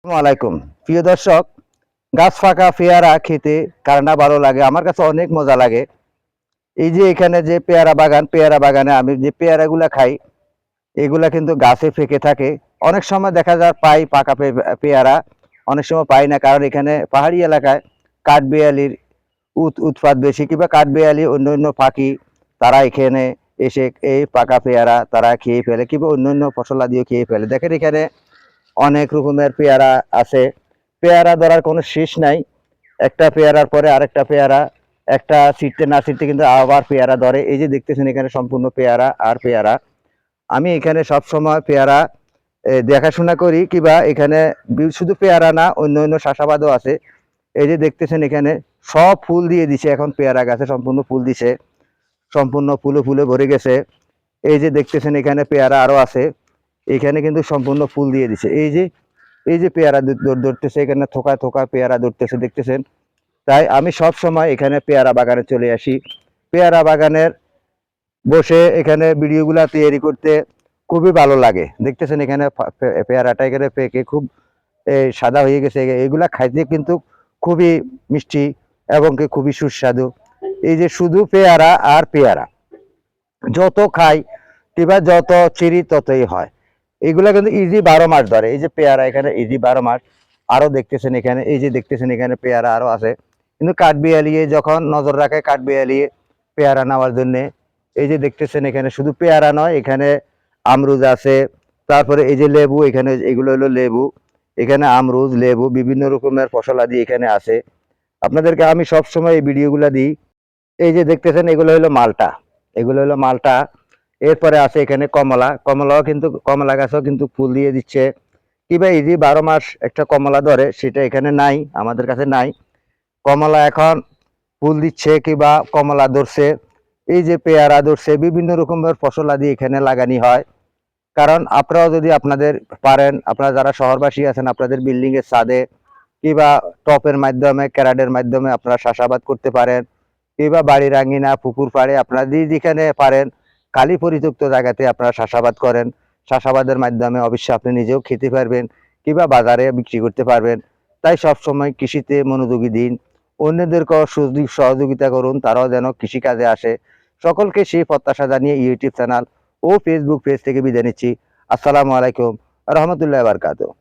আসসালামাইকুম প্রিয় দর্শক, গাছ ফাঁকা পেয়ারা খেতে কার না ভালো লাগে? আমার কাছে অনেক মজা লাগে। এই যে এখানে যে পেয়ারা বাগানে আমি যে পেয়ারাগুলা খাই, এগুলা কিন্তু গাছে ফেঁকে থাকে। অনেক সময় দেখা যায় পাই পাকা পেয়ারা, অনেক সময় পাই না, কারণ এখানে পাহাড়ি এলাকায় কাঠবেড়ালির উৎপাত বেশি, কিংবা কাঠবেড়ালি অন্য অন্য পাখি তারা এখানে এসে এই পাকা পেয়ারা তারা খেয়ে ফেলে, কিংবা অন্য অন্য ফসলাদিও খেয়ে ফেলে। দেখেন এখানে অনেক রকমের পেয়ারা আছে। পেয়ারা ধরার কোনো শেষ নাই। একটা পেয়ারার পরে আরেকটা পেয়ারা, একটা ছিটতে না ছিটতে কিন্তু আবার পেয়ারা ধরে। এই যে দেখতেছেন এখানে সম্পূর্ণ পেয়ারা আর পেয়ারা। আমি এখানে সব সময় পেয়ারা দেখাশোনা করি, কিবা এখানে শুধু পেয়ারা না, অন্য অন্য চাষাবাদও আছে। এই যে দেখতেছেন এখানে সব ফুল দিয়ে দিছে, এখন পেয়ারা গাছে সম্পূর্ণ ফুল দিছে, সম্পূর্ণ ফুলে ফুলে ভরে গেছে। এই যে দেখতেছেন এখানে পেয়ারা আরো আছে, এখানে কিন্তু সম্পূর্ণ ফুল দিয়ে দিছে। এই যে পেয়ারা ধরতেছে, এখানে থোকা থোকা পেয়ারা ধরতেছে, দেখতেছেন। তাই আমি সব সময় এখানে পেয়ারা বাগানে চলে আসি। পেয়ারা বাগানের বসে এখানে ভিডিওগুলা তৈরি করতে খুবই ভালো লাগে। দেখতেছেন এখানে পেয়ারাটা এখানে পেকে খুব সাদা হয়ে গেছে। এগুলা খাইতে কিন্তু খুবই মিষ্টি এবং কি খুবই সুস্বাদু। এই যে শুধু পেয়ারা আর পেয়ারা, যত খাই কিংবা যত চিরি ততই হয়। এগুলা কিন্তু ইজি 12 মাস ধরে। এই যে পেয়ারা এখানে ইজি 12 মাস। আরো দেখতেছেন এখানে, এই যে দেখতেছেন এখানে পেয়ারা আরো আছে, কিন্তু কাঠবিড়ালিয়ে যখন নজর রাখে কাঠবিড়ালিয়ে পেয়ারা নেওয়ার জন্য। এই যে দেখতেছেন এখানে শুধু পেয়ারা নয়, এখানে আমরুজ আছে, তারপরে এই যে লেবু, এখানে এগুলো হলো লেবু, এখানে আমরুজ লেবু বিভিন্ন রকমের ফসলাদি এখানে আছে। আপনাদেরকে আমি সব সময় এই ভিডিওগুলা দিই। এই যে দেখতেছেন এগুলো হলো মালটা, এগুলো হলো মালটা। এরপরে আছে এখানে কমলাও কিন্তু কমলা গাছও কিন্তু ফুল দিয়ে দিচ্ছে। কিবা এই যে 12 মাস একটা কমলা ধরে, সেটা এখানে নাই, আমাদের কাছে নাই। কমলা এখন ফুল দিচ্ছে কিবা কমলা ধরছে। এই যে পেয়ারা ধরছে, বিভিন্ন রকমের ফসলাদি এখানে লাগানি হয়। কারণ আপনারাও যদি আপনাদের পারেন, আপনারা যারা শহরবাসী আছেন, আপনাদের বিল্ডিং এর ছাদে কিবা টপের মাধ্যমে ক্যারাডের মাধ্যমে আপনারা চাষাবাদ করতে পারেন, কিংবা বাড়ির আঙিনা পুকুর পাড়ে আপনারা যেখানে পারেন খালি পরিত্যক্ত জায়গাতে আপনারা চাষাবাদ করেন। চাষাবাদের মাধ্যমে অবশ্যই আপনি নিজেও খেতে পারবেন, কিংবা বাজারে বিক্রি করতে পারবেন। তাই সব সময় কৃষিতে মনোযোগী দিন, অন্যদেরকেও সহযোগিতা করুন, তারাও যেন কৃষিকাজে আসে। সকলকে সেই প্রত্যাশা জানিয়ে ইউটিউব চ্যানেল ও ফেসবুক পেজ থেকে বিদায় নিচ্ছি। আসসালামু আলাইকুম রহমতুল্লাহ বারকাতুহু।